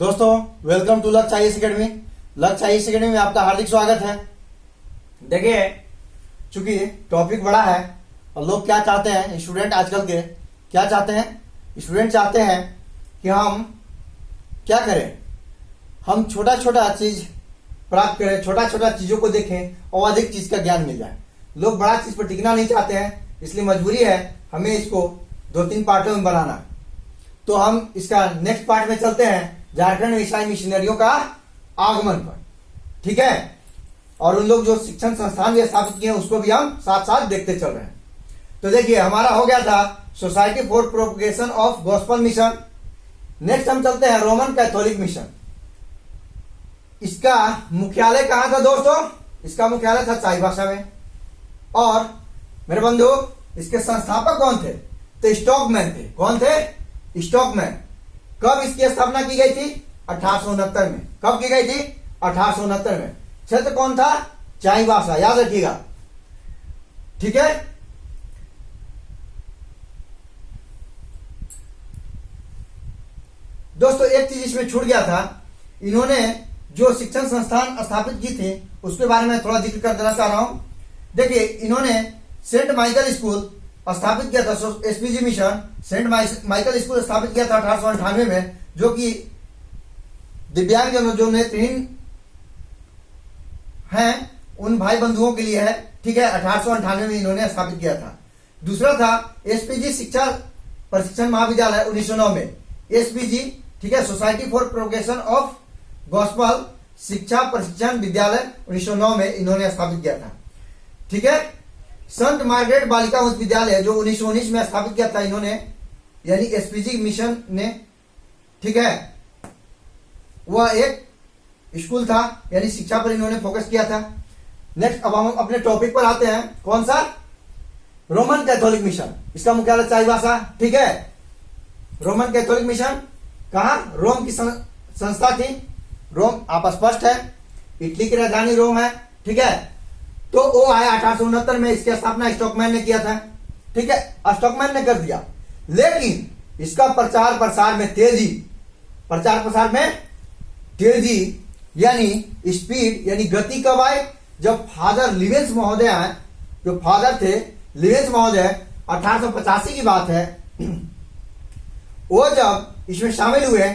दोस्तों welcome to लक्ष्य IAS academy. लक्ष्य आईएएस एकेडमी में आपका हार्दिक स्वागत है। देखिए, चूंकि टॉपिक बड़ा है और लोग क्या चाहते हैं, स्टूडेंट आजकल के क्या चाहते हैं, स्टूडेंट चाहते हैं कि हम क्या करें, हम छोटा छोटा चीज प्राप्त करें, छोटा छोटा चीजों को देखें और अधिक चीज का ज्ञान मिल जाए। लोग बड़ा चीज पर टिकना नहीं चाहते हैं, इसलिए मजबूरी है हमें इसको 2-3 पार्टों में बनाना। तो हम इसका नेक्स्ट पार्ट में चलते हैं, झारखंड में ईसाई मिशनरियों का आगमन पर। ठीक है, और उन लोग जो शिक्षण संस्थान भी स्थापित किए हैं उसको भी हम साथ साथ देखते चल रहे हैं। तो देखिए, हमारा हो गया था society for propagation of gospel mission. Next हम चलते हैं रोमन कैथोलिक मिशन। इसका मुख्यालय कहां था दोस्तों? इसका मुख्यालय था चाईबासा में। और मेरे बंधु, इसके संस्थापक कौन थे? तो स्टॉकमैन थे। कौन थे? स्टॉकमैन। कब इसकी स्थापना की गई थी? 1869 में। कब की गई थी? 1869 में। क्षेत्र कौन था? चाईबासा, याद रखिएगा। ठीक है, दोस्तों एक चीज इसमें छूट गया था, इन्होंने जो शिक्षण संस्थान स्थापित की थी उसके बारे में थोड़ा जिक्र कर देना चाह रहा हूं। देखिए, इन्होंने सेंट माइकल स्कूल स्थापित किया था, SPG mission Saint Michael school स्थापित किया था 1898 में, जो कि दिव्यांग जनों जो नेत्रहीन हैं उन भाई बंधुओं के लिए है। ठीक है, 1898 में इन्होंने स्थापित किया था। दूसरा था एसपीजी शिक्षा प्रशिक्षण महाविद्यालय 1909 में। एसपीजी, ठीक है, society for propagation of gospel शिक्षा प्रशिक्षण विद्यालय 1909 में इन्होंने स्थापित किया था। ठीक है, संत मार्गरेट बालिका उच्च विद्यालय जो 1919 में स्थापित किया था इन्होंने, यानी एसपीजी मिशन ने। ठीक है, वह एक स्कूल था, यानी शिक्षा पर इन्होंने फोकस किया था। नेक्स्ट अब हम अपने टॉपिक पर आते हैं। कौन सा? Roman Catholic mission. इसका मुख्यालय चाईबासा। ठीक है, रोमन कैथोलिक मिशन कहा? रोम की संस्था थी। रोम आप स्पष्ट है, इटली की राजधानी रोम है। ठीक है, तो वो आया 1869 में। इसकी स्थापना स्टॉकमैन ने किया था। ठीक है, स्टॉकमैन ने कर दिया, लेकिन इसका प्रचार प्रसार में तेजी यानी स्पीड यानी गति कब आए? जब फादर लिवेंस महोदय आए, जो फादर थे लिवेंस महोदय, 1885 की बात है, वो जब इसमें शामिल हुए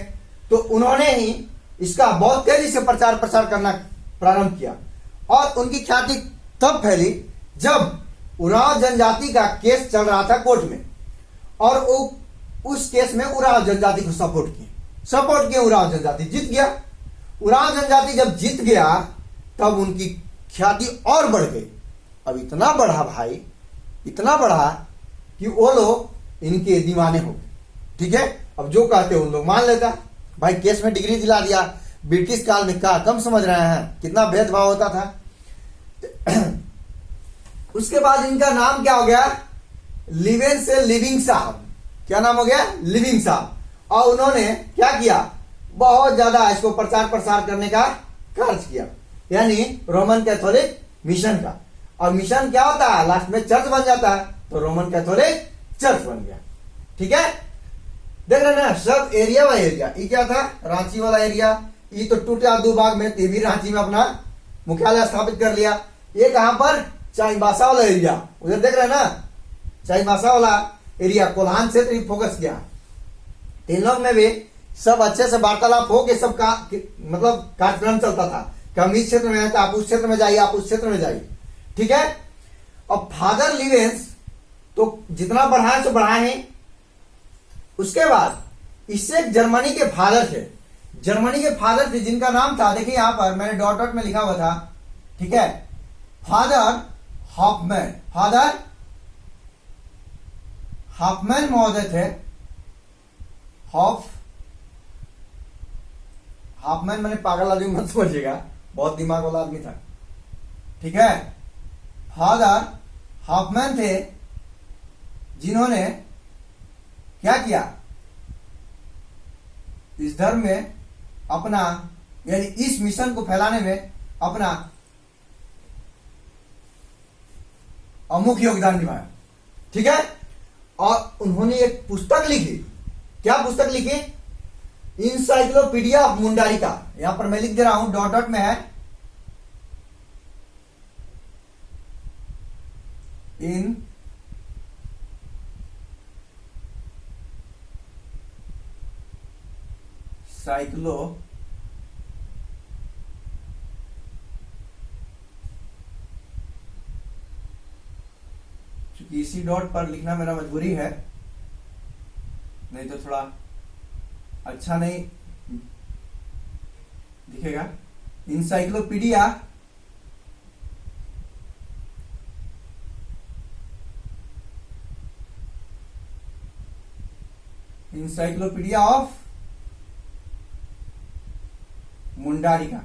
तो उन्होंने ही इसका बहुत तेजी से प्रचार प्रसार करना प्रारंभ किया। और उनकी ख्याति तब फैली जब उराव जनजाति का केस चल रहा था कोर्ट में, और उस केस में उराव जनजाति को सपोर्ट किए। उराव जनजाति जीत गया। उराव जनजाति जब जीत गया तब उनकी ख्याति और बढ़ गई। अब इतना बढ़ा भाई, इतना बढ़ा कि वो लोग इनके दीवाने हो गए। ठीक है, अब जो कहते उन लोग मान लेता। भाई केस में डिग्री दिला दिया, ब्रिटिश काल में क्या कम समझ रहे हैं, कितना भेदभाव होता था। उसके बाद इनका नाम क्या हो गया? लिवेंस से लिविंग साहब। क्या नाम हो गया? लिविंग साहब। और उन्होंने क्या किया? बहुत ज्यादा इसको प्रचार प्रसार करने का कार्य किया, यानी रोमन कैथोलिक मिशन का। और मिशन क्या होता है? लास्ट में चर्च बन जाता है, तो रोमन कैथोलिक चर्च बन गया। ठीक है, देख रहे ना, सब एरिया वाला एरिया। ये क्या था? रांची वाला एरिया। ये तो टूटा 2 भाग में, ये भी रांची में अपना मुख्यालय स्थापित कर लिया। ये कहां पर? चाईबासा वाला एरिया। उधर देख रहे ना, चाईबासा वाला एरिया, कोल्हान क्षेत्र फोकस किया। इन लोग में भी सब अच्छे से वार्तालाप हो के सब का मतलब कार्यक्रम चलता था कि हम इस क्षेत्र में हैं तो आप उस क्षेत्र में जाइए, आप उस क्षेत्र में जाइए। ठीक है, अब फादर लिवेंस तो जितना बढ़ाए तो बढ़ाए हैं। उसके बाद इससे जर्मनी के फादर थे जिनका नाम था, देखिए यहां पर मैंने डॉट डॉट में लिखा हुआ था। ठीक है, फादर हॉफमैन महोदय थे। हॉफमैन मैंने पागल आदमी मत समझिएगा, बहुत दिमाग वाला आदमी था। ठीक है, फादर हॉफमैन थे जिन्होंने क्या किया? इस धर्म में अपना, यानी इस मिशन को फैलाने में अपना अमुक योगदान निभाया। ठीक है, और उन्होंने एक पुस्तक लिखी। क्या पुस्तक लिखी? इंसाइक्लोपीडिया ऑफ मुंडारिका, यहां पर मैं लिख दे रहा हूं, डॉट डॉट में है, इन साइक्लो चूंकि इसी डॉट पर लिखना मेरा मजबूरी है, नहीं तो थोड़ा अच्छा नहीं दिखेगा। Encyclopaedia encyclopaedia of Mundarica.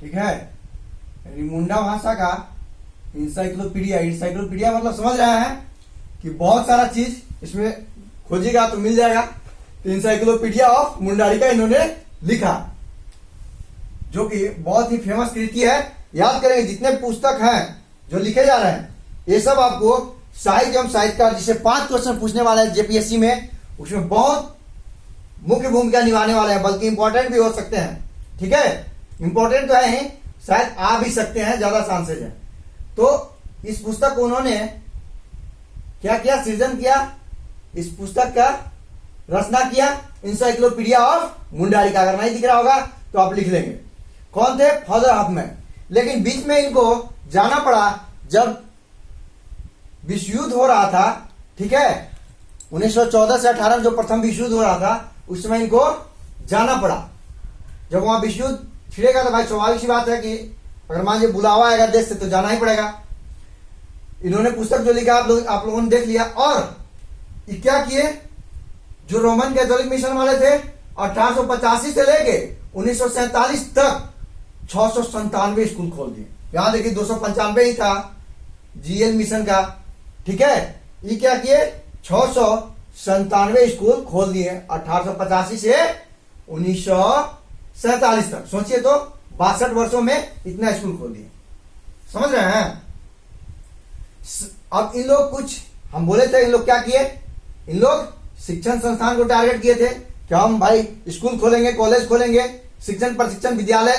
ठीक है, यानी मुंडा भाषा का इंसाइक्लोपीडिया, इंसाइक्लोपीडिया मतलब समझ रहे हैं कि बहुत सारा चीज इसमें खोजिएगा तो मिल जाएगा। तो इंसाइक्लोपीडिया ऑफ मुंडारिका इन्होंने लिखा, जो कि बहुत ही फेमस कृति है। याद करेंगे जितने पुस्तक हैं जो लिखे जा रहे हैं, ये सब आपको साहित्य एवं साहित्यकार, जिसे 5 क्वेश्चन पूछने वाला है जेपीएससी में, उसमें बहुत मुख्य भूमिका निभाने वाले हैं, बल्कि इंपॉर्टेंट भी हो सकते हैं। ठीक है, इंपॉर्टेंट तो है ही, शायद आ भी सकते हैं, ज्यादा चांसेज है। तो इस पुस्तक को उन्होंने क्या किया, सृजन किया, इस पुस्तक का रचना किया, इंसाइक्लोपीडिया ऑफ मुंडारिका। अगर नहीं दिख रहा होगा तो आप लिख लेंगे। कौन थे, फादर हफमैन। लेकिन बीच में इनको जाना पड़ा, जब विश्व युद्ध हो रहा था, ठीक है, 1914 से 18 में जो प्रथम विश्व युद्ध हो रहा था, उस समय इनको जाना पड़ा। जब वहां विश्व युद्ध छिड़ेगा तो भाई स्वाभाविक सी बात है कि अगर मान लीजिए बुलावा आएगा देश से तो जाना ही पड़ेगा। इन्होंने पुस्तक जो लिखा आप लोगों ने देख लिया। और ये क्या किए, जो रोमन कैथोलिक मिशन वाले थे, 1885 से लेके 1947 तक 697 स्कूल खोल दिए। यहां देखिए 295 ही था जीएल मिशन का। ठीक है, ये क्या किए, 697 स्कूल खोल दिए 1885 से 1947 तक। सोचिए तो 62 वर्षों में इतना स्कूल खोल दिए। समझ रहे हैं। अब इन लोग कुछ हम बोले थे, इन लोग क्या किए, इन लोग शिक्षण संस्थान को टारगेट किए थे कि हम भाई स्कूल खोलेंगे, कॉलेज खोलेंगे, शिक्षण प्रशिक्षण विद्यालय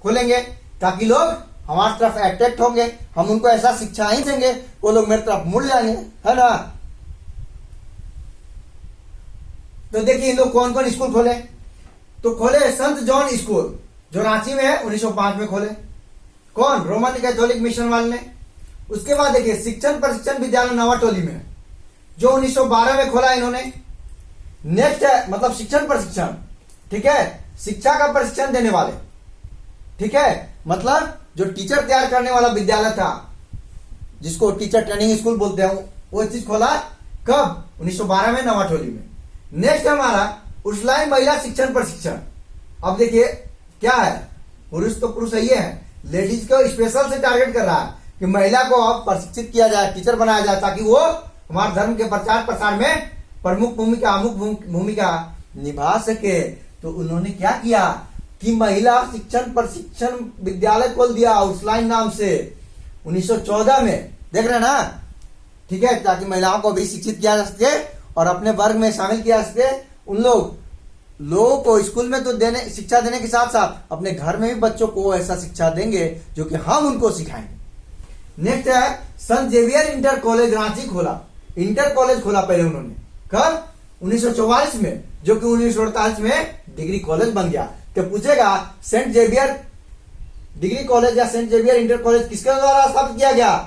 खोलेंगे, ताकि लोग हमारी तरफ अट्रैक्ट होंगे, हम उनको ऐसा शिक्षा ही देंगे, वो लोग मेरी तरफ मुड़ जाएंगे, है ना। तो देखिए इन लोग कौन कौन स्कूल खोले। तो खोले संत जॉन स्कूल, जो रांची में है, 1905 में खोले। कौन, रोमन कैथोलिक मिशन वाले ने। उसके बाद देखिए शिक्षण प्रशिक्षण विद्यालय नवाटोली में, जो 1912 में खोला इन्होंने। नेक्स्ट है मतलब शिक्षण प्रशिक्षण, ठीक है, शिक्षा का प्रशिक्षण देने वाले, ठीक है, मतलब जो टीचर तैयार करने वाला विद्यालय था, जिसको टीचर ट्रेनिंग स्कूल बोलते हैं, वो चीज खोला कब, 1912 में नवाटोली में। नेक्स्ट हमारा उर्सुलाइन महिला शिक्षण प्रशिक्षण। अब देखिए क्या है, पुरुष तो पुरुष ही है, लेडीज को स्पेशल से टारगेट कर रहा है कि महिला को अब प्रशिक्षित किया जाए, टीचर बनाया जाए, ताकि वो हमारे धर्म के प्रचार प्रसार में प्रमुख भूमिका, अमुक भूमिका निभा सके। तो उन्होंने क्या किया कि महिला शिक्षण प्रशिक्षण विद्यालय खोल दिया उर्सुलाइन नाम से 1914 में। देख रहे हैं ना, ठीक है, ताकि महिलाओं को भी शिक्षित किया जा सके और अपने वर्ग में शामिल किया जा सके। उन लोगों को स्कूल में तो देने, शिक्षा देने के साथ साथ अपने घर में भी बच्चों को ऐसा शिक्षा देंगे जो कि हम उनको सिखाएंगे। नेक्स्ट है संत जेवियर इंटर कॉलेज रांची खोला। इंटर कॉलेज खोला पहले उन्होंने, कब, 1944 में, जो कि 1948 में डिग्री कॉलेज बन गया। तो पूछेगा सेंट जेवियर डिग्री कॉलेज या सेंट जेवियर इंटर कॉलेज किसके द्वारा स्थापित किया गया,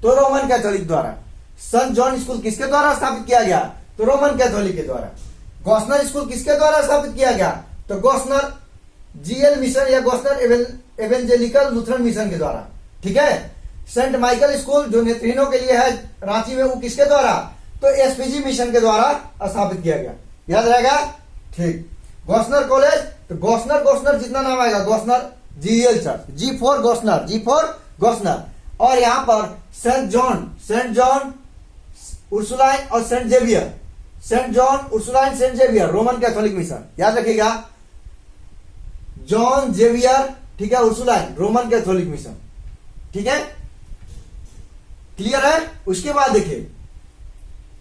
तो रोमन कैथोलिक द्वारा। संत जॉन स्कूल किसके द्वारा स्थापित किया गया, तो रोमन कैथोलिक के द्वारा। गॉस्नर स्कूल किसके द्वारा स्थापित किया गया, तो गॉस्नर जीएल मिशन या गॉस्नर एवेंजेलिकल लूथरन मिशन के द्वारा। ठीक है, सेंट माइकल स्कूल जो नेत्रहीनों के लिए है रांची में, वो किसके द्वारा, तो एसपीजी मिशन के द्वारा स्थापित किया गया। याद रहेगा, ठीक। गॉस्नर कॉलेज, तो गॉस्नर जितना नाम आएगा, Gossner GEL church, G for Gossner, G for Gossner. और यहां पर सेंट जॉन उर्सुलाइन और saint Xavier, saint John Ursuline saint Xavier Roman Catholic mission, याद रखिएगा, जॉन जेवियर, ठीक है, उर्सुलाइन रोमन कैथोलिक मिशन, ठीक है, क्लियर है। उसके बाद देखिए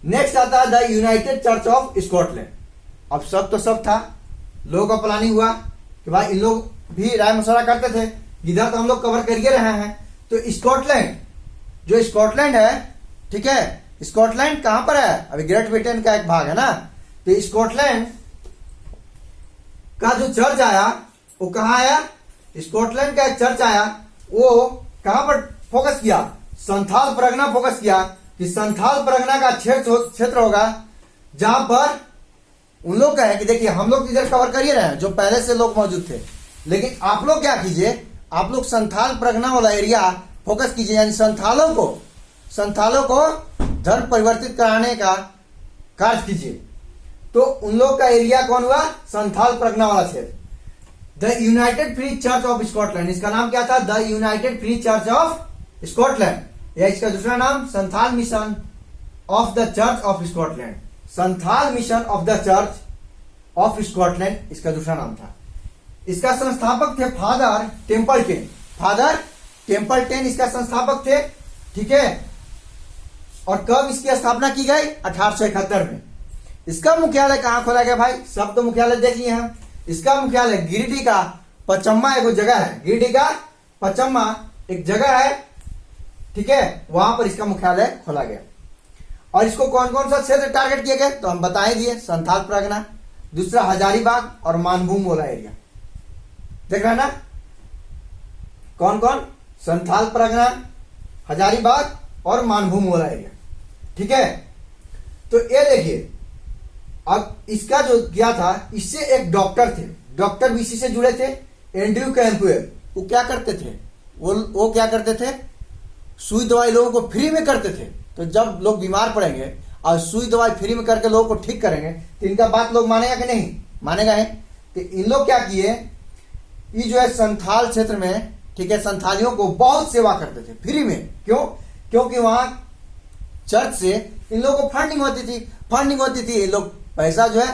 नेक्स्ट आता है the United church of Scotland. अब सब तो सब था, लोगों का प्लानिंग हुआ कि भाई इन लोग भी राय मशवरा करते थे, इधर तो हम लोग कवर कर रहे हैं, तो स्कॉटलैंड, जो स्कॉटलैंड है, ठीक है, स्कॉटलैंड कहां पर है, अभी ग्रेट ब्रिटेन का एक भाग है ना, तो स्कॉटलैंड का जो चर्च आया वो कहां आया, स्कॉटलैंड का एक चर्च आया, वो कहां पर फोकस किया, संथाल परगना फोकस किया, कि संथाल परगना का क्षेत्र होगा जहां पर उन लोग का है कि देखिए हम लोग इधर कवर कर ही रहे हैं, जो पहले से लोग मौजूद थे, लेकिन आप लोग क्या कीजिए, आप लोग संथाल परगना वाला एरिया फोकस कीजिए, यानी संथालों को धर्म परिवर्तित कराने का कार्य कीजिए। तो उन लोग का एरिया कौन हुआ, संथाल परगना वाला क्षेत्र। The United free church of Scotland, इसका नाम क्या था, the United free church of Scotland, या इसका दूसरा नाम Santhal mission of the church of Scotland, Santhal mission of the church of Scotland इसका दूसरा नाम था। इसका संस्थापक थे फादर टेम्पलटन इसका संस्थापक थे, ठीक है। और कब इसकी स्थापना की गई, 1871 में। इसका मुख्यालय कहां खोला गया भाई, सब तो मुख्यालय देख लिए हम। इसका मुख्यालय गिरिडीह का पचम्मा एक जगह है, गिरिडीह का पचम्मा एक जगह है, ठीक है, वहां पर इसका मुख्यालय खोला गया। और इसको कौन कौन सा क्षेत्र टारगेट किए गए, तो हम बता ही दिए, संथाल परगना, दूसरा हजारीबाग और मानभूम वाला एरिया, देख रहे हैं ना, कौन कौन, संथाल परगना, हजारीबाग और मानभूम वाला एरिया, ठीक है। तो ये देखिए अब इसका जो किया था, इससे एक डॉक्टर थे, डॉक्टर भी इसी से जुड़े थे, एंड्रयू कैंपबेल। वो क्या करते थे, वो क्या करते थे, सुई दवाई लोगों को फ्री में करते थे। तो जब लोग बीमार पड़ेंगे और सुई दवाई फ्री में करके लोगों को ठीक करेंगे, तो इनका बात लोग मानेगा कि नहीं, मानेगा है। तो इन लोग क्या किए, ये जो है संथाल क्षेत्र में, ठीक है, संथालियों को बहुत सेवा करते थे फ्री में। क्यों, क्योंकि वहां चर्च से इन लोगों को फंडिंग होती थी, ये लोग पैसा जो है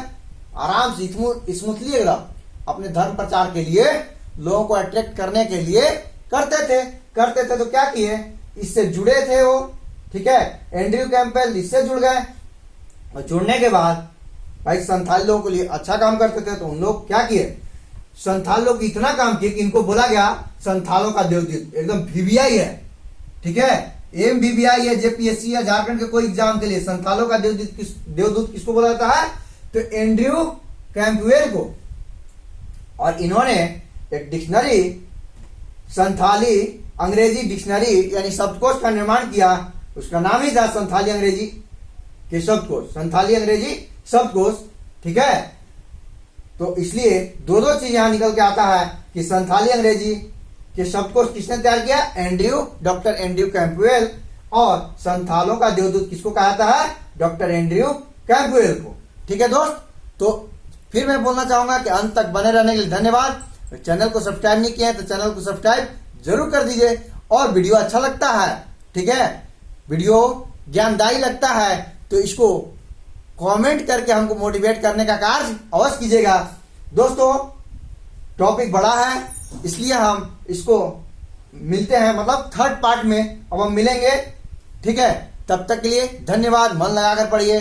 आराम से स्मूथली एकदम अपने धर्म प्रचार के लिए, लोगों को अट्रैक्ट करने के लिए करते थे। तो क्या किए, इससे जुड़े थे वो, ठीक है, एंड्रयू कैंपबेल इससे जुड़ गए, और जुड़ने के बाद भाई संथाल लोगों के लिए अच्छा काम करते थे। तो उन लोग क्या किए, संथाल लोग इतना काम किए कि इनको बोला गया संथालों का देवदूत, एकदम VVI है, ठीक है, MBBI है, JPSC है, झारखंड के कोई एग्जाम के लिए संथालों का देवदूत किसको बोला जाता है, तो एंड्रयू कैंपबेल को। और इन्होंने एक डिक्शनरी, संथाली अंग्रेजी डिक्शनरी यानी शब्दकोश का निर्माण किया, उसका नाम ही था संथाली अंग्रेजी के शब्दकोश, संथाली अंग्रेजी शब्दकोश, ठीक है। तो इसलिए दो चीज यहां निकल के आता है कि संथाली अंग्रेजी के शब्दकोश किसने तैयार किया, डॉक्टर एंड्रयू कैंपबेल, और संथालों का देवदूत किसको कहा जाता है, डॉक्टर एंड्रयू कैंपबेल को, ठीक है दोस्त। तो फिर मैं बोलना चाहूंगा कि अंत तक बने रहने के लिए धन्यवाद। चैनल को सब्सक्राइब नहीं किया है तो चैनल को सब्सक्राइब जरूर कर दीजिए, और वीडियो अच्छा लगता है, ठीक है, वीडियो ज्ञानदायी लगता है तो इसको कमेंट करके हमको मोटिवेट करने का कार्य अवश्य कीजिएगा। दोस्तों टॉपिक बड़ा है, इसलिए हम इसको मिलते हैं, मतलब थर्ड पार्ट में अब हम मिलेंगे, ठीक है। तब तक के लिए धन्यवाद, मन लगाकर पढ़िए।